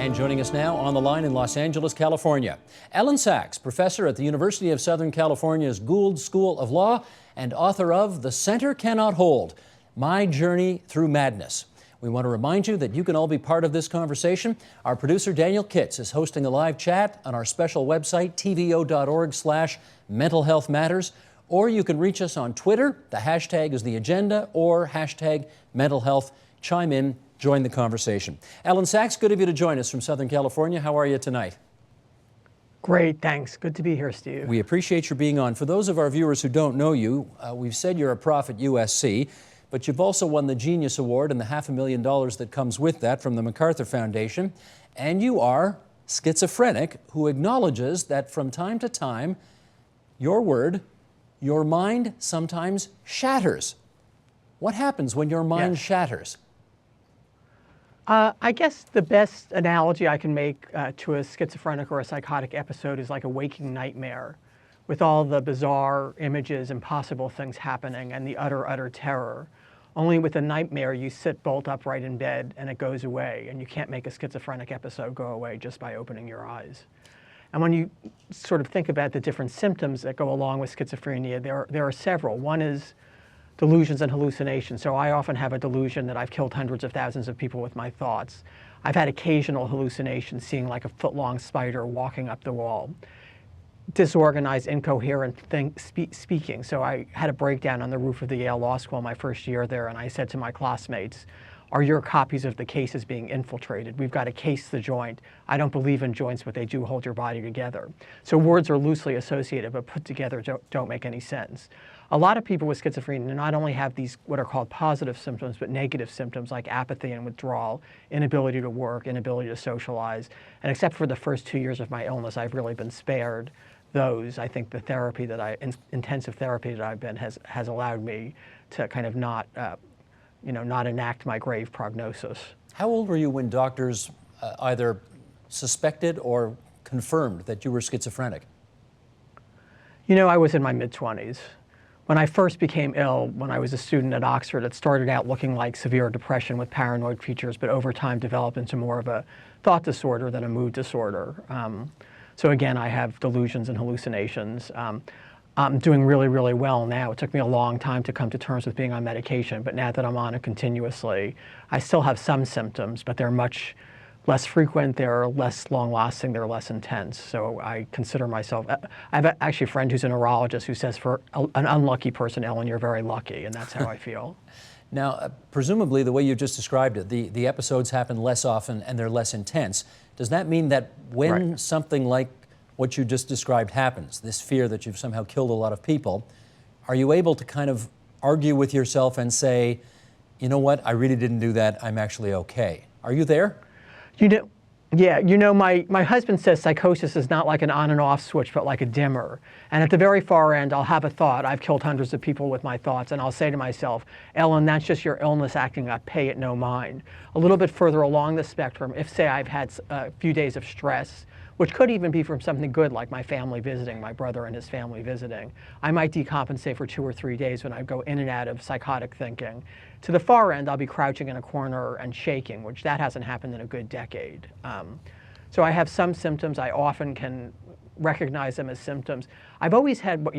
And joining us now on the line in Los Angeles, California, Ellen Sachs, professor at the University of Southern California's Gould School of Law and author of The Center Cannot Hold, My Journey Through Madness. We want to remind you that you can all be part of this conversation. Our producer, Daniel Kitts, is hosting a live chat on our special website, tvo.org/Mental Health Matters, or you can reach us on Twitter. The hashtag is The Agenda or hashtag Mental Health. Chime in. Join the conversation. Ellen Sachs, good of you to join us from Southern California. How are you tonight? Great, thanks. Good to be here, Steve. We appreciate your being on. For those of our viewers who don't know you, we've said you're a prof at USC, but you've also won the Genius Award and the $500,000 that comes with that from the MacArthur Foundation. And you are schizophrenic who acknowledges that from time to time, your mind sometimes shatters. What happens when your mind shatters? I guess the best analogy I can make to a schizophrenic or a psychotic episode is like a waking nightmare with all the bizarre images, impossible things happening, and the utter terror. Only with a nightmare, you sit bolt upright in bed and it goes away, and you can't make a schizophrenic episode go away just by opening your eyes. And when you sort of think about the different symptoms that go along with schizophrenia, there are several. One is delusions and hallucinations. So I often have a delusion that I've killed hundreds of thousands of people with my thoughts. I've had occasional hallucinations, seeing like a foot-long spider walking up the wall. Disorganized, incoherent speaking. So I had a breakdown on the roof of the Yale Law School my first year there, and I said to my classmates, "Are your copies of the cases being infiltrated? We've got to case the joint. I don't believe in joints, but they do hold your body together." So words are loosely associated, but put together don't make any sense. A lot of people with schizophrenia not only have these what are called positive symptoms, but negative symptoms like apathy and withdrawal, inability to work, inability to socialize. And except for the first 2 years of my illness, I've really been spared those. I think the therapy intensive therapy that I've been has allowed me to kind of not enact my grave prognosis. How old were you when doctors either suspected or confirmed that you were schizophrenic? I was in my mid-20s. When I first became ill, when I was a student at Oxford, it started out looking like severe depression with paranoid features, but over time developed into more of a thought disorder than a mood disorder. So again, I have delusions and hallucinations. I'm doing really well now. It took me a long time to come to terms with being on medication, but now that I'm on it continuously, I still have some symptoms, but they're much less frequent, they're less long-lasting, they're less intense. So I consider myself, I have actually a friend who's a neurologist who says for an unlucky person, Ellen, you're very lucky, and that's how I feel. Now, presumably the way you just described it, the episodes happen less often and they're less intense. Does that mean that when something like what you just described happens, this fear that you've somehow killed a lot of people, are you able to kind of argue with yourself and say, you know what, I really didn't do that, I'm actually okay? Are you there? My husband says psychosis is not like an on and off switch, but like a dimmer. And at the very far end, I'll have a thought. I've killed hundreds of people with my thoughts, and I'll say to myself, Ellen, that's just your illness acting up, pay it no mind. A little bit further along the spectrum, if say I've had a few days of stress, which could even be from something good like my family visiting, my brother and his family visiting, I might decompensate for 2 or 3 days when I go in and out of psychotic thinking. To the far end, I'll be crouching in a corner and shaking, which that hasn't happened in a good decade. So I have some symptoms. I often can recognize them as symptoms. I've always had what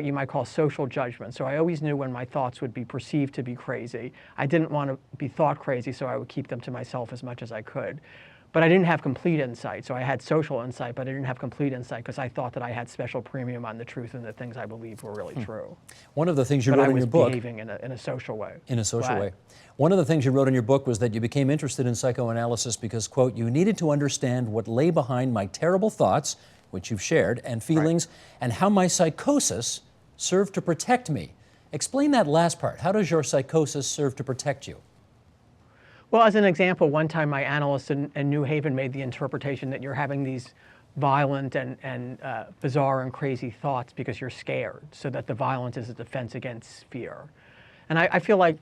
you might call social judgment. So I always knew when my thoughts would be perceived to be crazy. I didn't want to be thought crazy, so I would keep them to myself as much as I could. But I didn't have complete insight. So I had social insight, but I didn't have complete insight because I thought that I had special premium on the truth and the things I believed were really true. One of the things you wrote in your book— I was behaving in a social way. In a social way. One of the things you wrote in your book was that you became interested in psychoanalysis because, quote, you needed to understand what lay behind my terrible thoughts, which you've shared, and feelings, and how my psychosis served to protect me. Explain that last part. How does your psychosis serve to protect you? Well, as an example, one time my analyst in New Haven made the interpretation that you're having these violent and bizarre and crazy thoughts because you're scared, so that the violence is a defense against fear. And I feel like,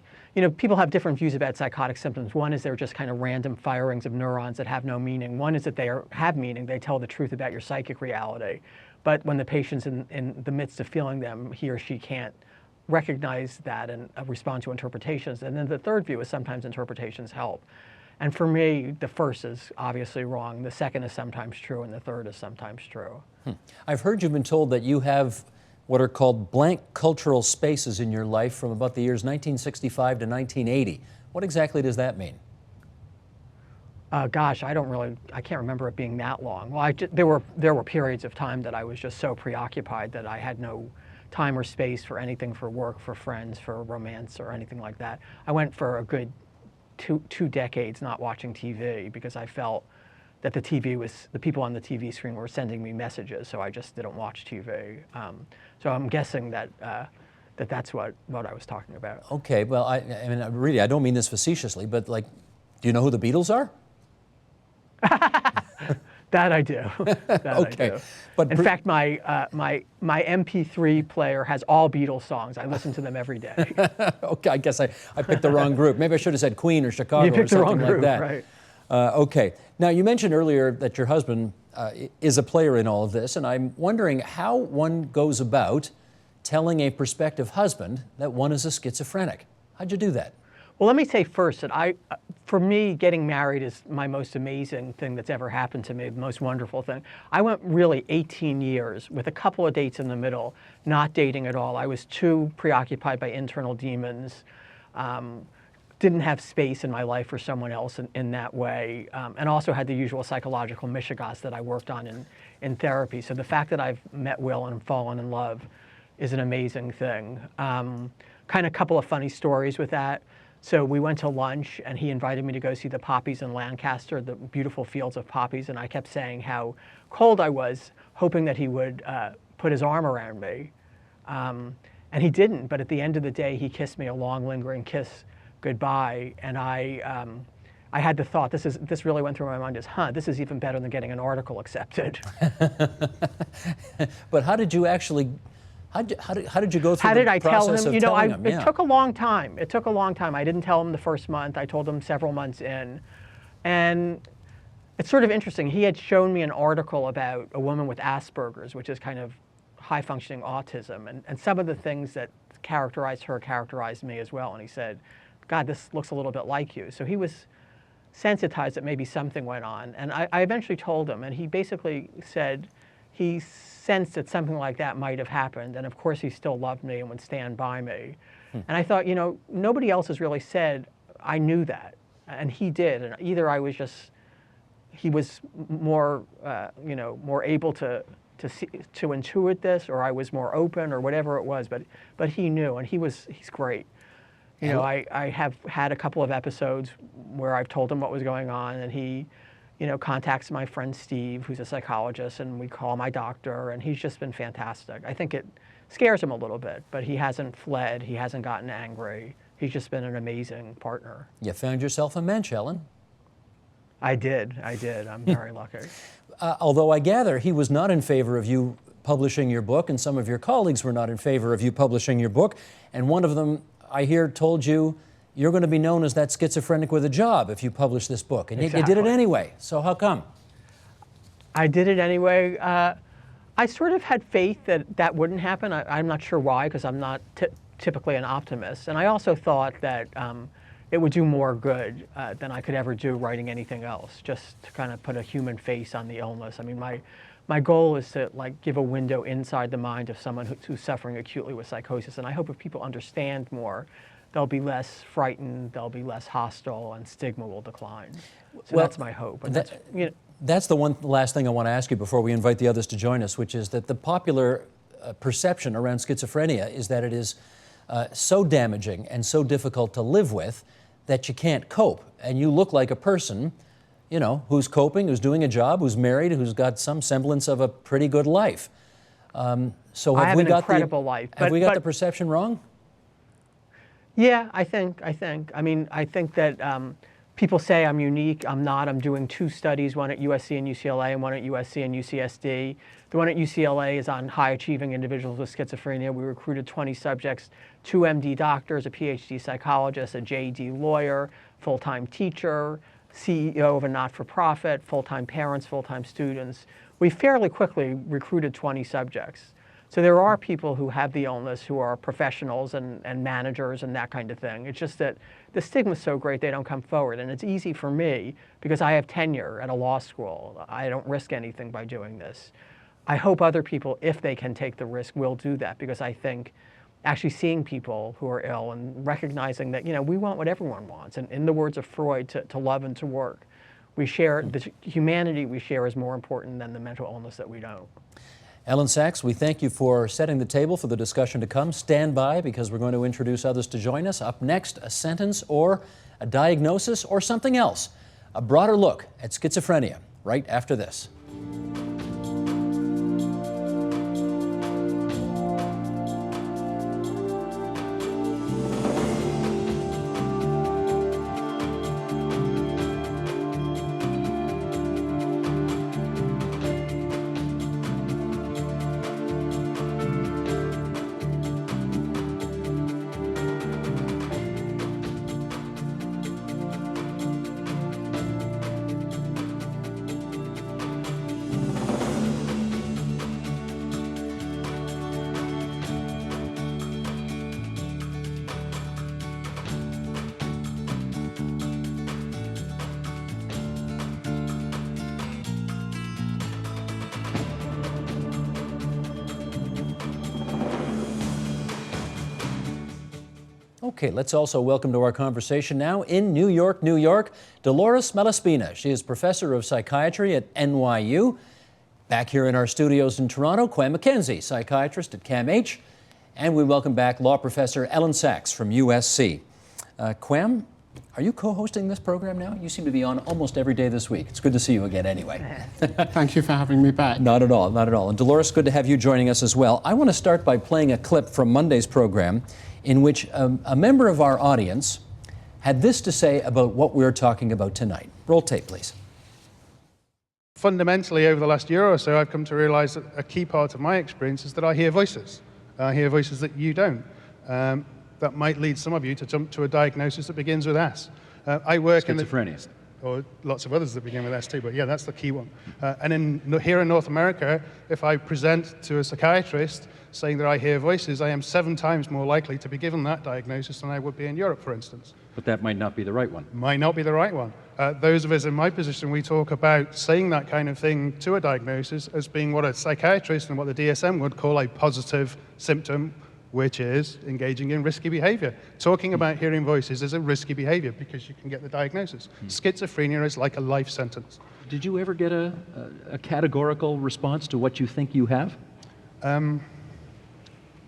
people have different views about psychotic symptoms. One is they're just kind of random firings of neurons that have no meaning. One is that they have meaning. They tell the truth about your psychic reality. But when the patient's in the midst of feeling them, he or she can't recognize that and respond to interpretations. And then the third view is sometimes interpretations help. And for me, the first is obviously wrong, the second is sometimes true, and the third is sometimes true. I've heard you've been told that you have what are called blank cultural spaces in your life from about the years 1965 to 1980. What exactly does that mean? Gosh, I can't remember it being that long. Well, there were periods of time that I was just so preoccupied that I had no time or space for anything, for work, for friends, for romance, or anything like that. I went for a good two decades not watching TV because I felt that the people on the TV screen were sending me messages, so I just didn't watch TV. So I'm guessing that that's what I was talking about. Okay, well, I mean, really, I don't mean this facetiously, but like, do you know who the Beatles are? That I do. That Okay, I do. but In fact, my MP3 player has all Beatles songs. I listen to them every day. okay, I guess I picked the wrong group. Maybe I should have said Queen or Chicago You or picked the something wrong like group, that. right? Okay. Now, you mentioned earlier that your husband is a player in all of this, and I'm wondering how one goes about telling a prospective husband that one is a schizophrenic. How'd you do that? Well, let me say first that for me, getting married is my most amazing thing that's ever happened to me, the most wonderful thing. I went really 18 years with a couple of dates in the middle, not dating at all. I was too preoccupied by internal demons, didn't have space in my life for someone else in that way, and also had the usual psychological mishigas that I worked on in therapy. So the fact that I've met Will and fallen in love is an amazing thing. Kind of a couple of funny stories with that. So we went to lunch, and he invited me to go see the poppies in Lancaster, the beautiful fields of poppies, and I kept saying how cold I was, hoping that he would put his arm around me. And he didn't, but at the end of the day, he kissed me a long, lingering kiss goodbye, and I had the thought, this really went through my mind, this is even better than getting an article accepted. But how did you actually... How did you go through How did I the tell process him? of telling him? It took a long time. It took a long time. I didn't tell him the first month. I told him several months in. And it's sort of interesting. He had shown me an article about a woman with Asperger's, which is kind of high-functioning autism. And some of the things that characterized her characterized me as well. And he said, God, this looks a little bit like you. So he was sensitized that maybe something went on. And I eventually told him, and he basically said he sensed that something like that might have happened, and of course he still loved me and would stand by me. And I thought, nobody else has really said, I knew that, and he did. And either he was more, more able to intuit this, or I was more open, or whatever it was. But he knew, and he's great. I have had a couple of episodes where I've told him what was going on, and he contacts my friend Steve, who's a psychologist, and we call my doctor, and he's just been fantastic. I think it scares him a little bit, but he hasn't fled, he hasn't gotten angry. He's just been an amazing partner. You found yourself a mensch, Ellen. I did. I'm very lucky. Although I gather he was not in favor of you publishing your book, and some of your colleagues were not in favor of you publishing your book, and one of them, I hear, told you, you're going to be known as that schizophrenic with a job if you publish this book. And Exactly. you did it anyway. So how come? I did it anyway. I sort of had faith that that wouldn't happen. I'm not sure why, because I'm not typically an optimist. And I also thought that it would do more good than I could ever do writing anything else, just to kind of put a human face on the illness. I mean, my goal is to give a window inside the mind of someone who's suffering acutely with psychosis. And I hope if people understand more, they'll be less frightened, they'll be less hostile, and stigma will decline. So that's my hope. And that's the last thing I want to ask you before we invite the others to join us, which is that the popular perception around schizophrenia is that it is so damaging and so difficult to live with that you can't cope. And you look like a person, who's coping, who's doing a job, who's married, who's got some semblance of a pretty good life. So I have an incredible life. Have we got the perception wrong? Yeah, I think. I mean, I think that people say I'm unique. I'm not. I'm doing 2 studies, one at USC and UCLA, and one at USC and UCSD. The one at UCLA is on high-achieving individuals with schizophrenia. We recruited 20 subjects, 2 MD doctors, a PhD psychologist, a JD lawyer, full-time teacher, CEO of a not-for-profit, full-time parents, full-time students. We fairly quickly recruited 20 subjects. So there are people who have the illness who are professionals and managers and that kind of thing. It's just that the stigma is so great they don't come forward. And it's easy for me because I have tenure at a law school. I don't risk anything by doing this. I hope other people, if they can take the risk, will do that, because I think actually seeing people who are ill and recognizing that, we want what everyone wants. And in the words of Freud, to love and to work. We share, the humanity we share is more important than the mental illness that we don't. Ellen Sachs, we thank you for setting the table for the discussion to come. Stand by, because we're going to introduce others to join us. Up next, a sentence or a diagnosis or something else. A broader look at schizophrenia right after this. Okay, let's also welcome to our conversation now in New York, New York, Dolores Malaspina. She is professor of psychiatry at NYU. Back here in our studios in Toronto, Quam McKenzie, psychiatrist at CAMH. And we welcome back law professor Ellen Sachs from USC. Quam, are you co-hosting this program now? You seem to be on almost every day this week. It's good to see you again anyway. Thank you for having me back. Not at all, not at all. And Dolores, good to have you joining us as well. I want to start by playing a clip from Monday's program in which a member of our audience had this to say about what we're talking about tonight. Roll tape, please. Fundamentally, over the last year or so, I've come to realize that a key part of my experience is that I hear voices. I hear voices that you don't. That might lead some of you to jump to a diagnosis that begins with S. I work Schizophrenia. or lots of others that begin with S too, but yeah, that's the key one. Here in North America, if I present to a psychiatrist saying that I hear voices, I am 7 times more likely to be given that diagnosis than I would be in Europe, for instance. But that might not be the right one. Might not be the right one. Those of us in my position, we talk about saying that kind of thing to a diagnosis as being what a psychiatrist and what the DSM would call a positive symptom, which is engaging in risky behavior. Talking about hearing voices is a risky behavior because you can get the diagnosis. Schizophrenia is like a life sentence. Did you ever get a categorical response to what you think you have?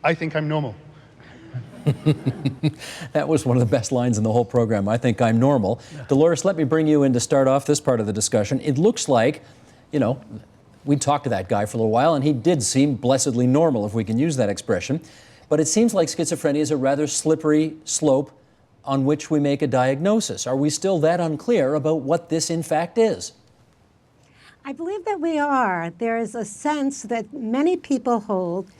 I think I'm normal. That was one of the best lines in the whole program. I think I'm normal. Yeah. Dolores, let me bring you in to start off this part of the discussion. It looks like, we talked to that guy for a little while, and he did seem blessedly normal, if we can use that expression. But it seems like schizophrenia is a rather slippery slope on which we make a diagnosis. Are we still that unclear about what this in fact is? I believe that we are. There is a sense that many people hold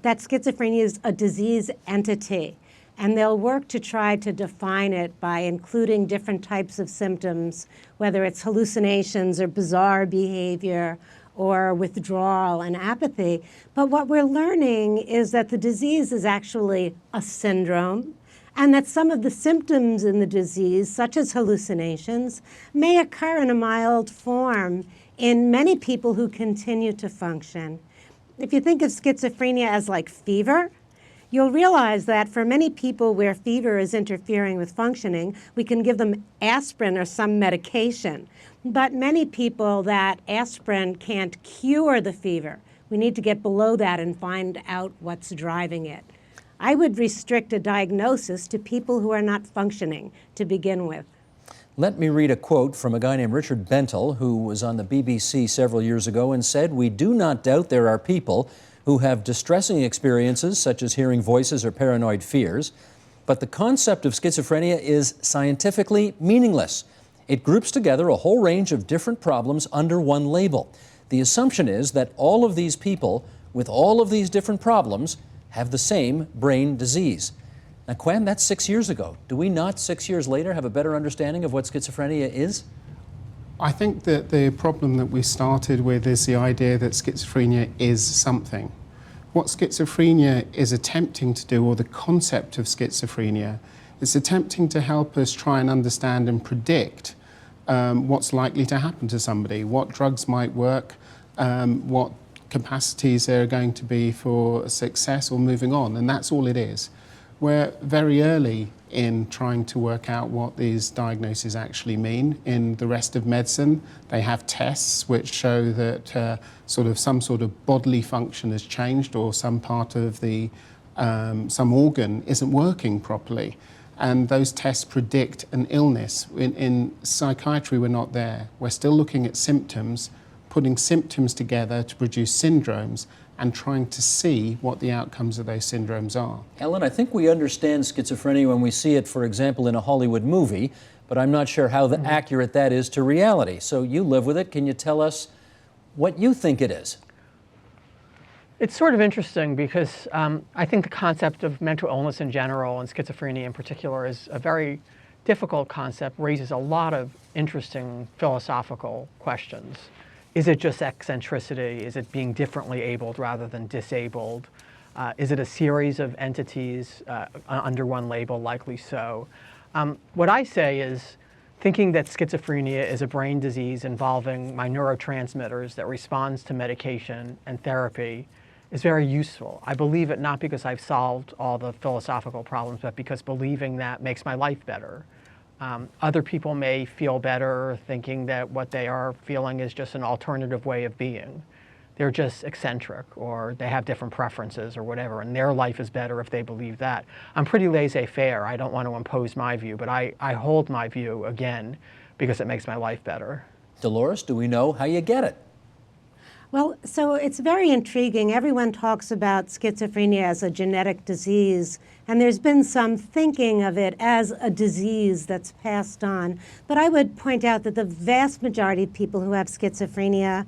that schizophrenia is a disease entity, and they'll work to try to define it by including different types of symptoms, whether it's hallucinations or bizarre behavior or withdrawal and apathy. But what we're learning is that the disease is actually a syndrome, and that some of the symptoms in the disease, such as hallucinations, may occur in a mild form in many people who continue to function. If you think of schizophrenia as like fever, you'll realize that for many people where fever is interfering with functioning, we can give them aspirin or some medication. But many people, that aspirin can't cure the fever. We need to get below that and find out what's driving it. I would restrict a diagnosis to people who are not functioning to begin with. Let me read a quote from a guy named Richard Bentel, who was on the BBC several years ago and said, "We do not doubt there are people who have distressing experiences, such as hearing voices or paranoid fears, but the concept of schizophrenia is scientifically meaningless. It groups together a whole range of different problems under one label. The assumption is that all of these people with all of these different problems have the same brain disease." Now, Quam, that's 6 years ago. Do we not, 6 years later, have a better understanding of what schizophrenia is? I think that the problem that we started with is the idea that schizophrenia is something. what schizophrenia is attempting to do, or the concept of schizophrenia, is attempting to help us try and understand and predict what's likely to happen to somebody, what drugs might work, what capacities there are going to be for success or moving on, and that's all it is. We're very early in trying to work out what these diagnoses actually mean. In the rest of medicine, they have tests which show that some sort of bodily function has changed, or some part of the some organ isn't working properly. And those tests predict an illness. In psychiatry, we're not there. We're still looking at symptoms, putting symptoms together to produce syndromes, and trying to see what the outcomes of those syndromes are. Ellen, I think we understand schizophrenia when we see it, for example, in a Hollywood movie, but I'm not sure how accurate that is to reality. So you live with it. Can you tell us what you think it is? It's sort of interesting because I think the concept of mental illness in general and schizophrenia in particular is a very difficult concept, raises a lot of interesting philosophical questions. Is it just eccentricity? Is it being differently abled rather than disabled? Is it a series of entities under one label? Likely so. What I say is thinking that schizophrenia is a brain disease involving my neurotransmitters that responds to medication and therapy is very useful. I believe it not because I've solved all the philosophical problems, but because believing that makes my life better. Other people may feel better thinking that what they are feeling is just an alternative way of being. They're just eccentric, or they have different preferences or whatever, and their life is better if they believe that. I'm pretty laissez-faire. I don't want to impose my view, but I hold my view, again, because it makes my life better. Dolores, do we know how you get it? Well, so it's very intriguing. Everyone talks about schizophrenia as a genetic disease, and there's been some thinking of it as a disease that's passed on. But I would point out that the vast majority of people who have schizophrenia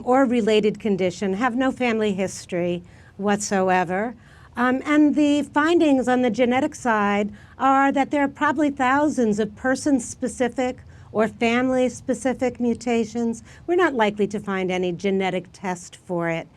or related condition have no family history whatsoever. And the findings on the genetic side are that there are probably thousands of person-specific or family-specific mutations. We're not likely to find any genetic test for it.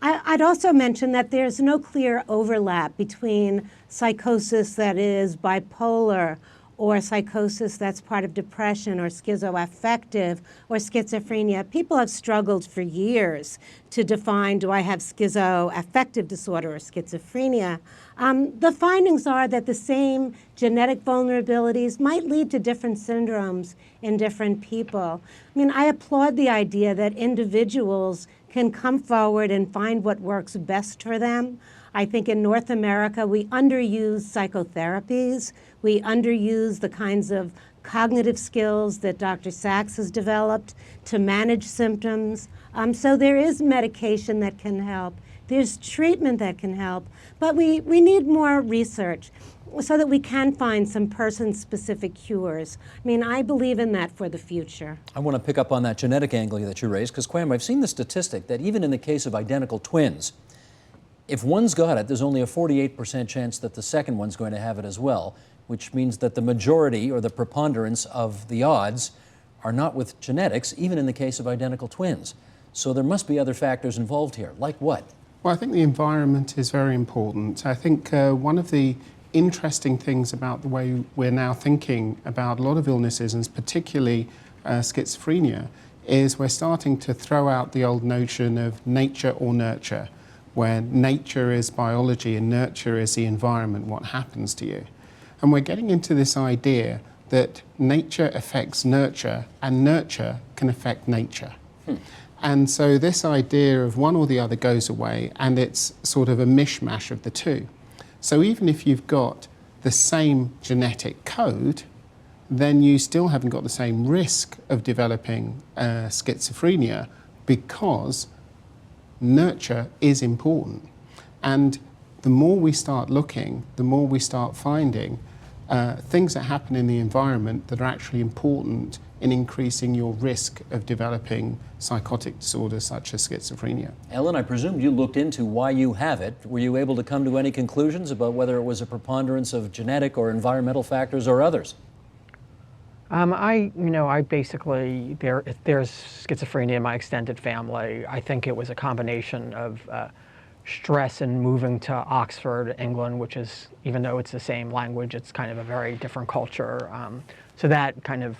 I'd also mention that there's no clear overlap between psychosis that is bipolar or psychosis that's part of depression or schizoaffective or schizophrenia. People have struggled for years to define, do I have schizoaffective disorder or schizophrenia? The findings are that the same genetic vulnerabilities might lead to different syndromes in different people. I mean, I applaud the idea that individuals can come forward and find what works best for them. I think in North America, we underuse psychotherapies. We underuse the kinds of cognitive skills that Dr. Sachs has developed to manage symptoms. So there is medication that can help. There's treatment that can help. But we need more research so that we can find some person-specific cures. I mean, I believe in that for the future. I want to pick up on that genetic angle that you raised, because, Quam, I've seen the statistic that even in the case of identical twins, if one's got it, there's only a 48% chance that the second one's going to have it as well, which means that the majority or the preponderance of the odds are not with genetics, even in the case of identical twins. So there must be other factors involved here. Like what? Well, I think the environment is very important. I think one of the interesting things about the way we're now thinking about a lot of illnesses, and particularly schizophrenia, is we're starting to throw out the old notion of nature or nurture, where nature is biology and nurture is the environment, what happens to you. And we're getting into this idea that nature affects nurture and nurture can affect nature. And so this idea of one or the other goes away, and it's sort of a mishmash of the two. So even if you've got the same genetic code, then you still haven't got the same risk of developing schizophrenia, because nurture is important. And the more we start looking, the more we start finding things that happen in the environment that are actually important in increasing your risk of developing psychotic disorders such as schizophrenia. Ellen, I presume you looked into why you have it. Were you able to come to any conclusions about whether it was a preponderance of genetic or environmental factors or others? I basically, there's schizophrenia in my extended family. I think it was a combination of stress in moving to Oxford, England, which is, even though it's the same language, it's kind of a very different culture. So that kind of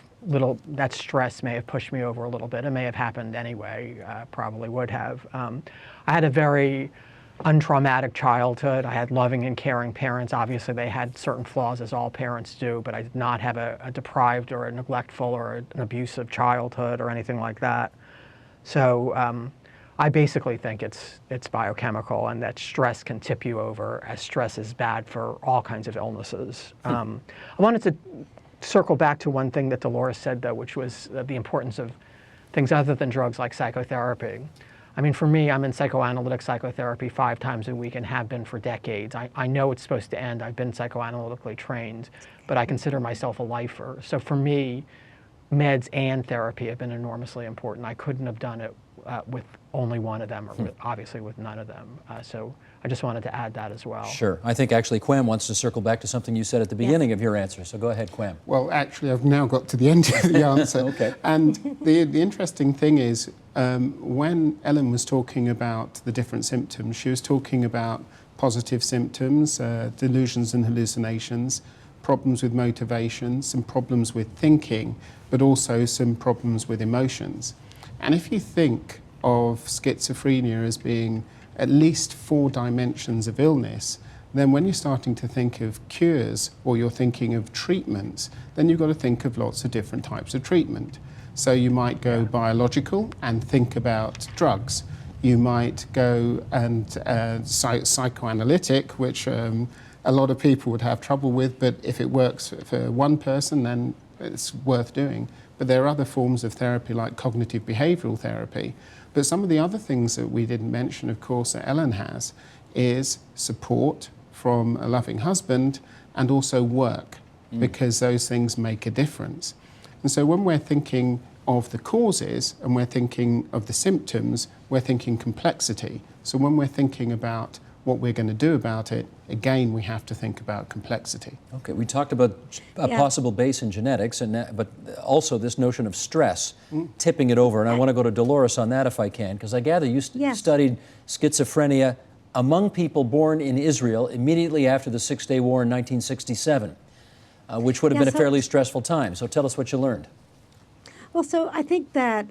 that stress may have pushed me over a little bit. It may have happened anyway, probably would have. I had a very untraumatic childhood. I had loving and caring parents. Obviously, they had certain flaws, as all parents do, but I did not have a deprived or a neglectful or an abusive childhood or anything like that. So I basically think it's biochemical, and that stress can tip you over, as stress is bad for all kinds of illnesses. I wanted to circle back to one thing that Dolores said, though, which was the importance of things other than drugs like psychotherapy. I mean, for me, I'm in psychoanalytic psychotherapy 5 times a week and have been for decades. I know it's supposed to end. I've been psychoanalytically trained, but I consider myself a lifer. So for me, meds and therapy have been enormously important. I couldn't have done it with only one of them, or obviously with none of them. So I just wanted to add that as well. Sure. I think actually Quam wants to circle back to something you said at the beginning of your answer. So go ahead, Quam. Well, actually, I've now got to the end of the answer. Okay. And the interesting thing is, when Ellen was talking about the different symptoms, she was talking about positive symptoms, delusions and hallucinations, problems with motivation, some problems with thinking, but also some problems with emotions. And if you think of schizophrenia as being at least 4 dimensions of illness, then when you're starting to think of cures or you're thinking of treatments, then you've got to think of lots of different types of treatment. So you might go biological and think about drugs. You might go and psychoanalytic, which a lot of people would have trouble with, but if it works for one person, then it's worth doing. But there are other forms of therapy like cognitive behavioral therapy. But some of the other things that we didn't mention, of course, that Ellen has, is support from a loving husband and also work, because those things make a difference. And so when we're thinking of the causes and we're thinking of the symptoms, we're thinking complexity. So when we're thinking about what we're going to do about it, again, we have to think about complexity. Okay, we talked about a possible base in genetics, but also this notion of stress, tipping it over. And I want to go to Dolores on that if I can, because I gather you studied schizophrenia among people born in Israel immediately after the Six-Day War in 1967, which would have been a fairly stressful time. So tell us what you learned. Well, so I think that,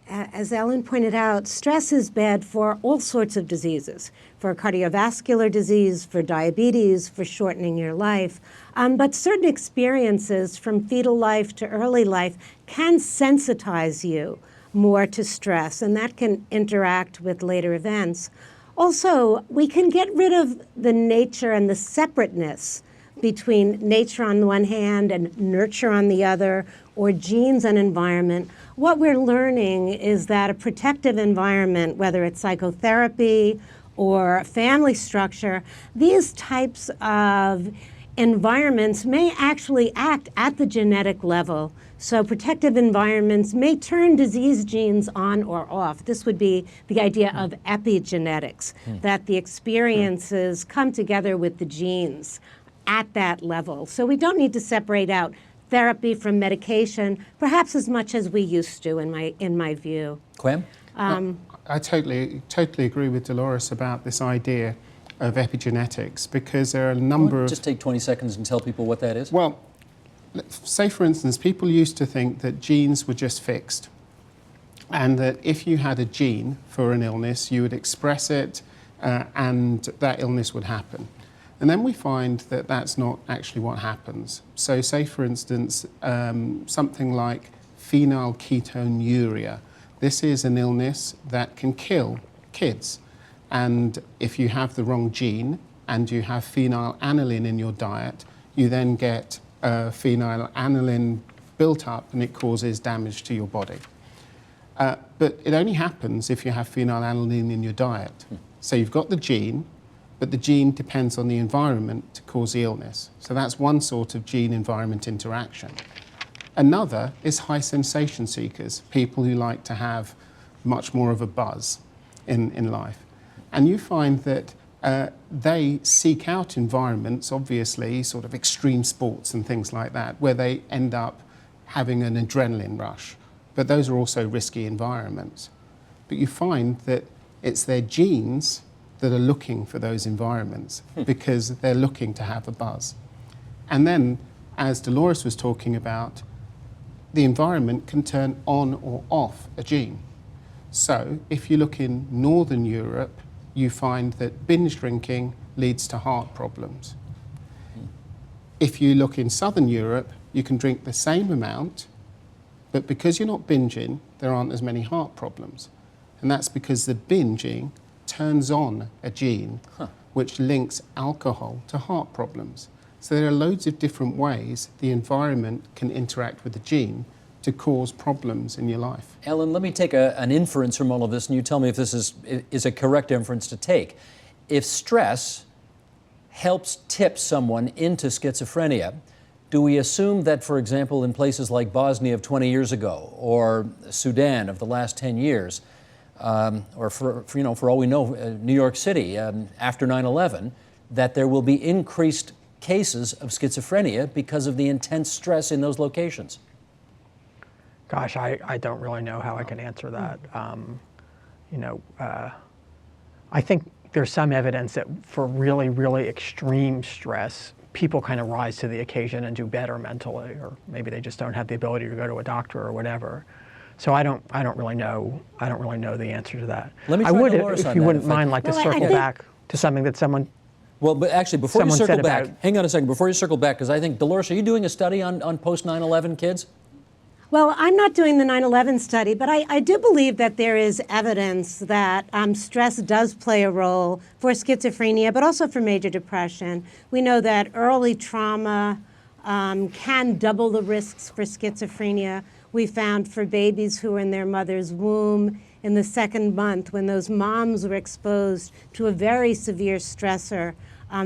as Ellen pointed out, stress is bad for all sorts of diseases, for cardiovascular disease, for diabetes, for shortening your life. But certain experiences from fetal life to early life can sensitize you more to stress, and that can interact with later events. Also, we can get rid of the nature and the separateness between nature on the one hand and nurture on the other, or genes and environment. What we're learning is that a protective environment, whether it's psychotherapy or family structure, these types of environments may actually act at the genetic level. So protective environments may turn disease genes on or off. This would be the idea of epigenetics, that the experiences come together with the genes at that level. So we don't need to separate out therapy from medication, perhaps as much as we used to, in my view. Quam? I totally agree with Dolores about this idea of epigenetics, because there are a number of... Just take 20 seconds and tell people what that is. Well, say for instance, people used to think that genes were just fixed, and that if you had a gene for an illness, you would express it and that illness would happen. And then we find that that's not actually what happens. So say, for instance, something like phenylketonuria. This is an illness that can kill kids. And if you have the wrong gene and you have phenylalanine in your diet, you then get phenylalanine built up and it causes damage to your body. But it only happens if you have phenylalanine in your diet. So you've got the gene, but the gene depends on the environment to cause the illness. So that's one sort of gene-environment interaction. Another is high sensation seekers, people who like to have much more of a buzz in life. And you find that they seek out environments, obviously, sort of extreme sports and things like that, where they end up having an adrenaline rush. But those are also risky environments. But you find that it's their genes that are looking for those environments because they're looking to have a buzz. And then, as Dolores was talking about, the environment can turn on or off a gene. So if you look in Northern Europe, you find that binge drinking leads to heart problems. If you look in Southern Europe, you can drink the same amount, but because you're not binging, there aren't as many heart problems. And that's because the binging turns on a gene which links alcohol to heart problems. So there are loads of different ways the environment can interact with the gene to cause problems in your life. Ellen, let me take an inference from all of this, and you tell me if this is a correct inference to take. If stress helps tip someone into schizophrenia, do we assume that, for example, in places like Bosnia of 20 years ago, or Sudan of the last 10 years, or for all we know, New York City after 9/11, that there will be increased cases of schizophrenia because of the intense stress in those locations? Gosh, I don't really know how I can answer that. I think there's some evidence that for really, really extreme stress, people kind of rise to the occasion and do better mentally, or maybe they just don't have the ability to go to a doctor or whatever. So I don't really know the answer to that. Let me I try would, Dolores if on you that, wouldn't if I mind, like to Well, I circle think- back to something that someone. Well, but actually, before you Someone circle said back, about- hang on a second, before you circle back, because I think, Dolores, are you doing a study on post-9/11 kids? Well, I'm not doing the 9/11 study, but I do believe that there is evidence that stress does play a role for schizophrenia, but also for major depression. We know that early trauma can double the risks for schizophrenia. We found for babies who were in their mother's womb in the second month, when those moms were exposed to a very severe stressor,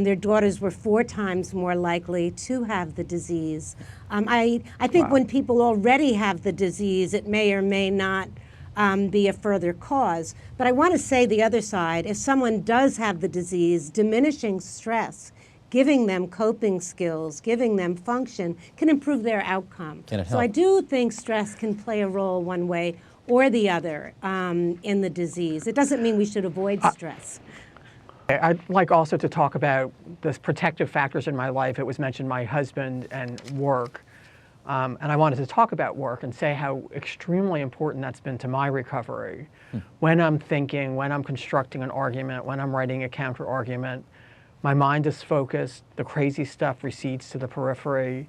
their daughters were 4 times more likely to have the disease. I think when people already have the disease, it may or may not be a further cause. But I want to say the other side, if someone does have the disease, diminishing stress, giving them coping skills, giving them function, can improve their outcome. Can it So I help? do think stress can play a role one way or the other in the disease. It doesn't mean we should avoid stress. I'd like also to talk about the protective factors in my life. It was mentioned my husband and work. And I wanted to talk about work and say how extremely important that's been to my recovery. When I'm thinking, when I'm constructing an argument, when I'm writing a counter argument, my mind is focused, the crazy stuff recedes to the periphery.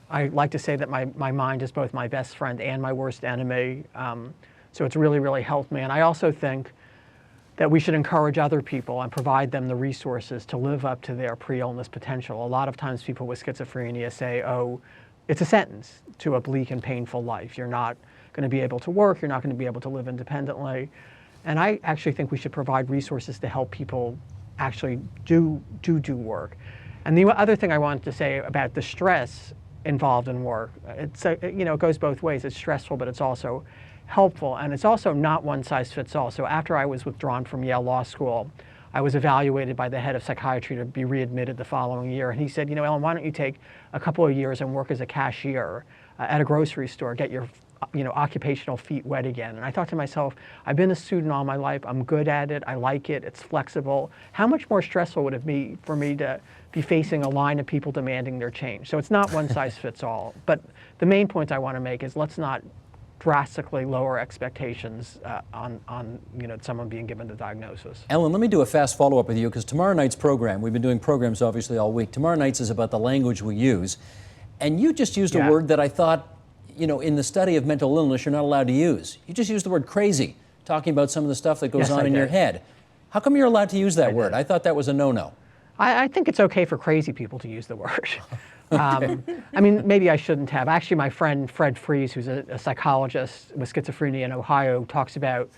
I like to say that my mind is both my best friend and my worst enemy. So it's really, really helped me. And I also think that we should encourage other people and provide them the resources to live up to their pre-illness potential. A lot of times people with schizophrenia say, oh, it's a sentence to a bleak and painful life. You're not going to be able to work, you're not going to be able to live independently. And I actually think we should provide resources to help people actually do work. And the other thing I wanted to say about the stress involved in work, it goes both ways. It's stressful, but it's also helpful, and it's also not one size fits all. So after I was withdrawn from Yale Law School, I was evaluated by the head of psychiatry to be readmitted the following year, and he said, Ellen, why don't you take a couple of years and work as a cashier at a grocery store, get your occupational feet wet again. And I thought to myself, I've been a student all my life, I'm good at it, I like it, it's flexible. How much more stressful would it be for me to be facing a line of people demanding their change? So it's not one size fits all. But the main point I want to make is let's not drastically lower expectations on someone being given the diagnosis. Ellen, let me do a fast follow-up with you, because tomorrow night's program, we've been doing programs obviously all week, tomorrow night's is about the language we use. And you just used a word that I thought, in the study of mental illness, you're not allowed to use. You just used the word crazy, talking about some of the stuff that goes on in your head. How come you're allowed to use that word? I thought that was a no-no. I think it's okay for crazy people to use the word. Maybe I shouldn't have. Actually, my friend Fred Fries, who's a psychologist with schizophrenia in Ohio, talks about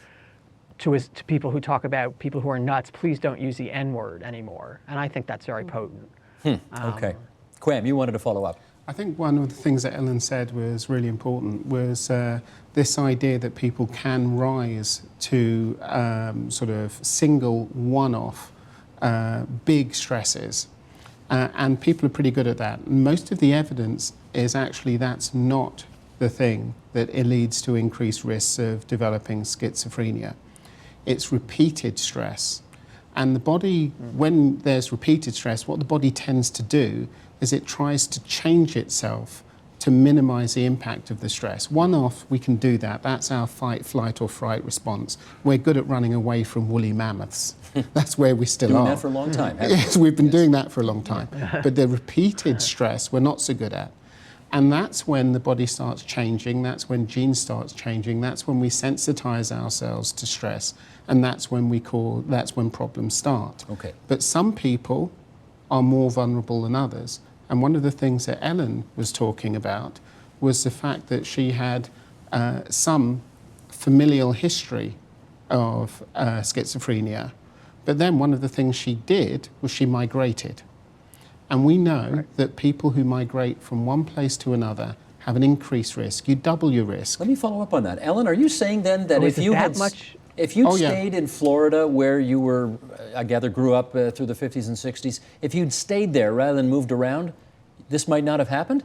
to people who talk about people who are nuts, please don't use the N-word anymore. And I think that's very potent. Okay. Quam, you wanted to follow up. I think one of the things that Ellen said was really important was this idea that people can rise to sort of single one-off big stresses. And people are pretty good at that. Most of the evidence is actually that's not the thing that it leads to increased risks of developing schizophrenia. It's repeated stress. And the body, when there's repeated stress, what the body tends to do is it tries to change itself to minimize the impact of the stress. One-off, we can do that. That's our fight, flight, or fright response. We're good at running away from woolly mammoths. That's where we still Doing are. that for a long time, haven't Yes, we've been doing that for a long time. But the repeated stress, we're not so good at. And that's when the body starts changing, that's when genes starts changing, that's when we sensitize ourselves to stress, and that's when problems start. Okay. But some people are more vulnerable than others. And one of the things that Ellen was talking about was the fact that she had some familial history of schizophrenia. But then one of the things she did was she migrated. And we know that people who migrate from one place to another have an increased risk. You double your risk. Let me follow up on that. Ellen, are you saying then that if you if you'd stayed in Florida where you were, I gather, grew up through the 50s and 60s, if you'd stayed there rather than moved around, this might not have happened?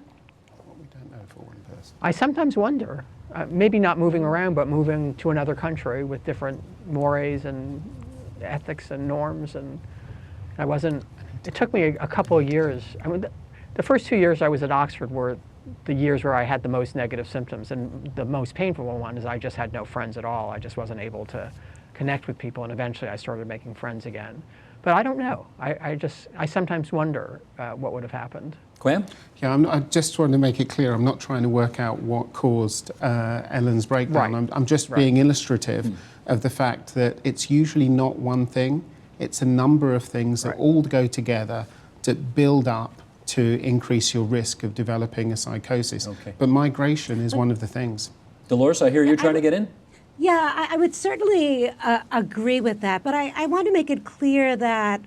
Well, we don't know for one person. I sometimes wonder, maybe not moving around, but moving to another country with different mores and ethics and norms. And it took me a couple of years. I mean, the first 2 years I was at Oxford were the years where I had the most negative symptoms, and the most painful one is I just had no friends at all. I just wasn't able to connect with people, and eventually I started making friends again. But I don't know. I sometimes wonder what would have happened. Quam? Yeah, I just want to make it clear, I'm not trying to work out what caused Ellen's breakdown. Right. I'm just being illustrative of the fact that it's usually not one thing. It's a number of things that all go together to build up to increase your risk of developing a psychosis. Okay. But migration is one of the things. Dolores, I hear you're trying to get in? Yeah, I would certainly agree with that, but I want to make it clear that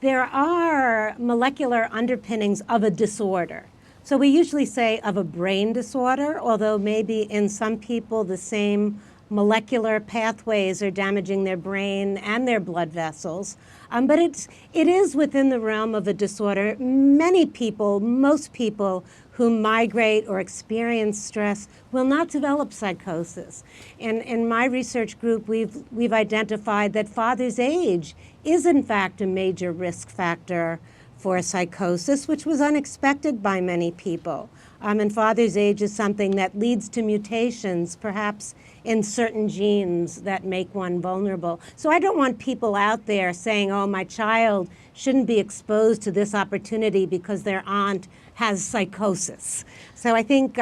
there are molecular underpinnings of a disorder. So we usually say of a brain disorder, although maybe in some people the same molecular pathways are damaging their brain and their blood vessels. But it is within the realm of a disorder. Many people, most people who migrate or experience stress will not develop psychosis. In my research group, we've identified that father's age is in fact a major risk factor for psychosis, which was unexpected by many people. And father's age is something that leads to mutations, perhaps in certain genes that make one vulnerable. So I don't want people out there saying, oh, my child shouldn't be exposed to this opportunity because their aunt has psychosis. So I think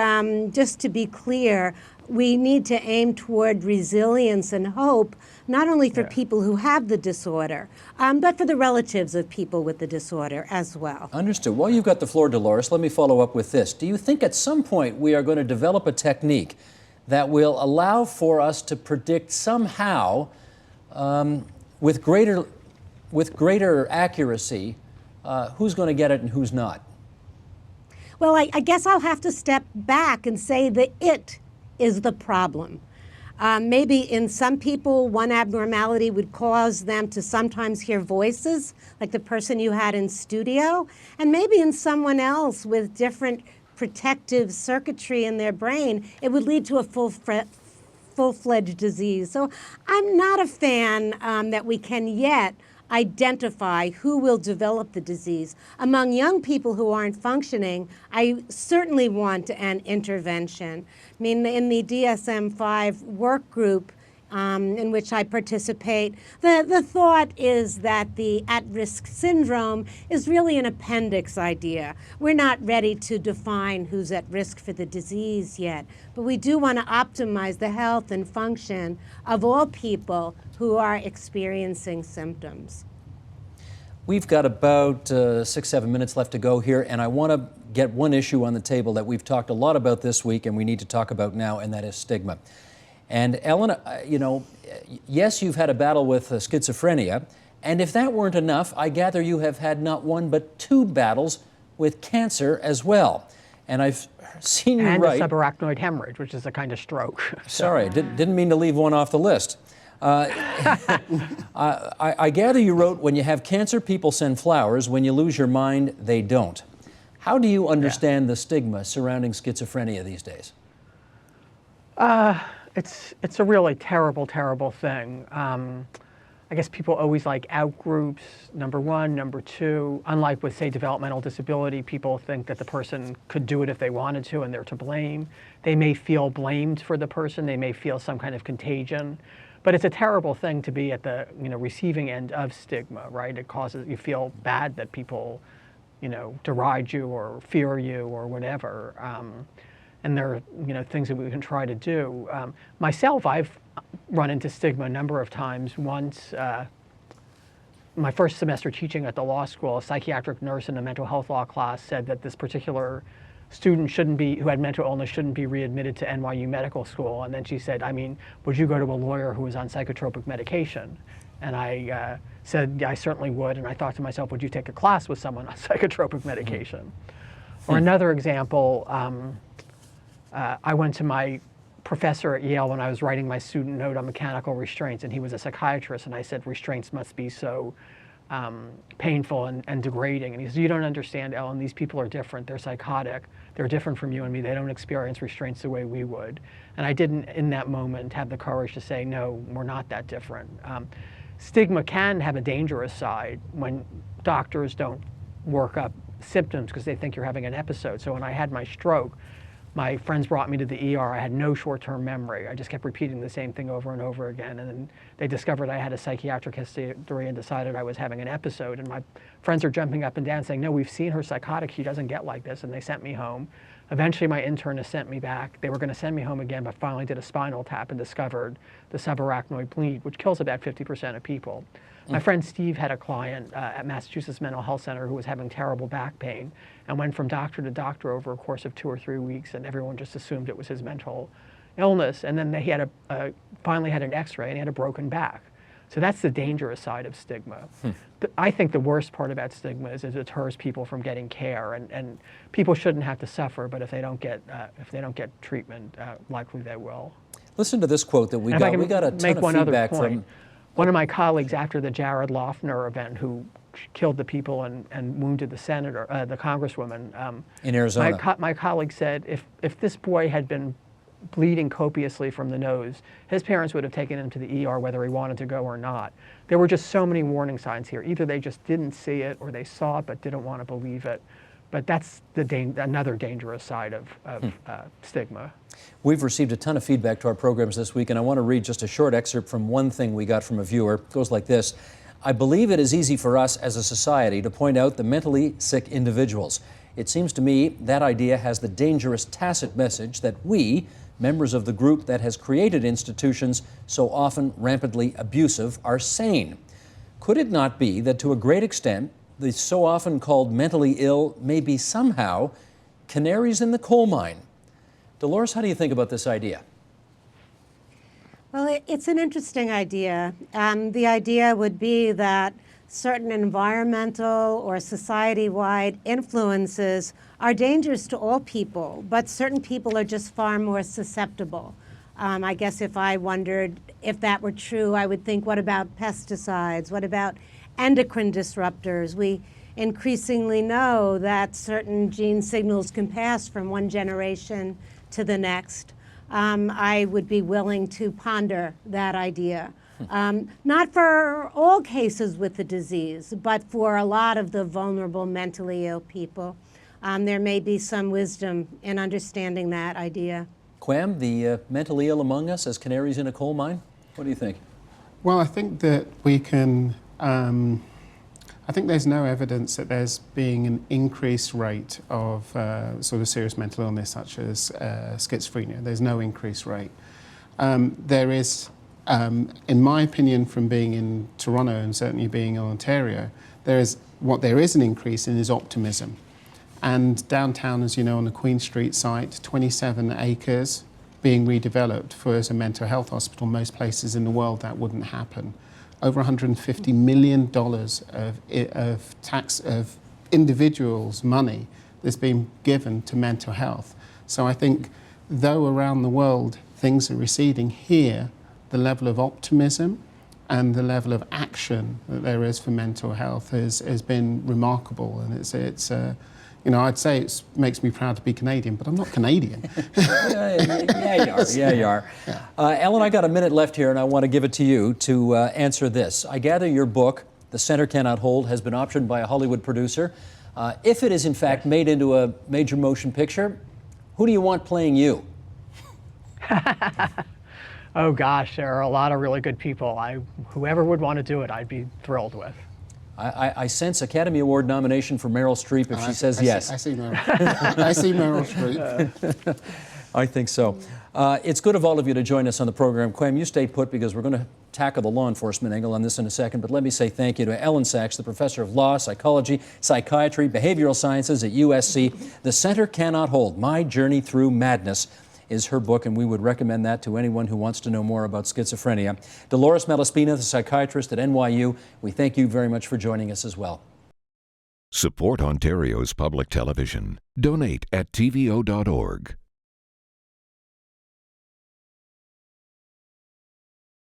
just to be clear, we need to aim toward resilience and hope, not only for people who have the disorder, but for the relatives of people with the disorder as well. Understood. While you've got the floor, Dolores, let me follow up with this. Do you think at some point we are going to develop a technique that will allow for us to predict somehow, with greater accuracy, who's going to get it and who's not? Well, I guess I'll have to step back and say that it is the problem. Maybe in some people, one abnormality would cause them to sometimes hear voices, like the person you had in studio, and maybe in someone else with different protective circuitry in their brain, it would lead to a full-fledged disease. So I'm not a fan that we can yet identify who will develop the disease. Among young people who aren't functioning, I certainly want an intervention. I mean, in the DSM-5 work group in which I participate, the thought is that the at-risk syndrome is really an appendix idea. We're not ready to define who's at risk for the disease yet, but we do want to optimize the health and function of all people who are experiencing symptoms. We've got about 6-7 minutes left to go here, and I want to get one issue on the table that we've talked a lot about this week and we need to talk about now, and that is stigma. And Ellen, yes, you've had a battle with schizophrenia, and if that weren't enough, I gather you have had not one but 2 battles with cancer as well. And I've seen you write... And a subarachnoid hemorrhage, which is a kind of stroke. Sorry, didn't mean to leave one off the list. I gather you wrote, when you have cancer, people send flowers. When you lose your mind, they don't. How do you understand the stigma surrounding schizophrenia these days? It's a really terrible, terrible thing. I guess people always like out groups, number one. Number two, unlike with, say, developmental disability, people think that the person could do it if they wanted to and they're to blame. They may feel blamed for the person. They may feel some kind of contagion. But it's a terrible thing to be at the receiving end of stigma, right? It causes you feel bad that people, deride you or fear you or whatever. And there are things that we can try to do. Myself, I've run into stigma a number of times. Once, my first semester teaching at the law school, a psychiatric nurse in a mental health law class said that this particular student who had mental illness shouldn't be readmitted to NYU Medical School. And then she said, would you go to a lawyer who was on psychotropic medication? And I said, yeah, I certainly would. And I thought to myself, would you take a class with someone on psychotropic medication? Or another example, I went to my professor at Yale when I was writing my student note on mechanical restraints, and he was a psychiatrist, and I said, restraints must be so painful and degrading. And he said, you don't understand, Ellen, these people are different. They're psychotic. They're different from you and me. They don't experience restraints the way we would. And I didn't, in that moment, have the courage to say, no, we're not that different. Stigma can have a dangerous side when doctors don't work up symptoms because they think you're having an episode. So when I had my stroke, my friends brought me to the ER. I had no short-term memory. I just kept repeating the same thing over and over again. And then they discovered I had a psychiatric history and decided I was having an episode. And my friends are jumping up and down saying, no, we've seen her psychotic. She doesn't get like this. And they sent me home. Eventually, my internist sent me back. They were going to send me home again, but finally did a spinal tap and discovered the subarachnoid bleed, which kills about 50% of people. My friend Steve had a client at Massachusetts Mental Health Center who was having terrible back pain and went from doctor to doctor over a course of 2 or 3 weeks, and everyone just assumed it was his mental illness. And then he had finally had an x-ray and he had a broken back. So that's the dangerous side of stigma. I think the worst part about stigma is it deters people from getting care, and people shouldn't have to suffer, but if they don't get treatment, likely they will. Listen to this quote that we got. We got a ton of feedback from. One of my colleagues after the Jared Loughner event, who killed the people and wounded the senator, the congresswoman. In Arizona. My colleague said if this boy had been bleeding copiously from the nose, his parents would have taken him to the ER whether he wanted to go or not. There were just so many warning signs here. Either they just didn't see it or they saw it but didn't want to believe it. But that's another dangerous side of stigma. We've received a ton of feedback to our programs this week, and I want to read just a short excerpt from one thing we got from a viewer. It goes like this. I believe it is easy for us as a society to point out the mentally sick individuals. It seems to me that idea has the dangerous tacit message that we, members of the group that has created institutions so often rampantly abusive, are sane. Could it not be that to a great extent, the so often called mentally ill may be somehow canaries in the coal mine? Dolores, how do you think about this idea? Well, it's an interesting idea. The idea would be that certain environmental or society-wide influences are dangerous to all people, but certain people are just far more susceptible. I guess if I wondered if that were true, I would think, what about pesticides? What about endocrine disruptors? We increasingly know that certain gene signals can pass from one generation to the next. I would be willing to ponder that idea. Not for all cases with the disease, but for a lot of the vulnerable mentally ill people. There may be some wisdom in understanding that idea. Quam, the mentally ill among us as canaries in a coal mine? What do you think? Well, I think that we can, I think there's no evidence that there's being an increased rate of sort of serious mental illness such as schizophrenia. There's no increased rate. There is, in my opinion, from being in Toronto and certainly being in Ontario, what there is an increase in is optimism. And downtown, as you know, on the Queen Street site, 27 acres being redeveloped as a mental health hospital. Most places in the world that wouldn't happen. Over $150 million of individuals' money that's been given to mental health. So I think, though around the world things are receding, here the level of optimism and the level of action that there is for mental health has been remarkable, and You know, I'd say it makes me proud to be Canadian, but I'm not Canadian. Yeah, you are. Yeah, you are. Ellen, I got a minute left here, and I want to give it to you to answer this. I gather your book, The Center Cannot Hold, has been optioned by a Hollywood producer. If it is, in fact, made into a major motion picture, who do you want playing you? Oh gosh, there are a lot of really good people. Whoever would want to do it, I'd be thrilled with. I sense Academy Award nomination for Meryl Streep if she says yes. I see Meryl. I see Meryl Streep. I think so. It's good of all of you to join us on the program. Quam, you stay put because we're going to tackle the law enforcement angle on this in a second, but let me say thank you to Ellen Sachs, the professor of law, psychology, psychiatry, behavioral sciences at USC. The Center Cannot Hold, My Journey Through Madness is her book, and we would recommend that to anyone who wants to know more about schizophrenia. Dolores Malaspina, the psychiatrist at NYU, we thank you very much for joining us as well. Support Ontario's public television. Donate at tvo.org.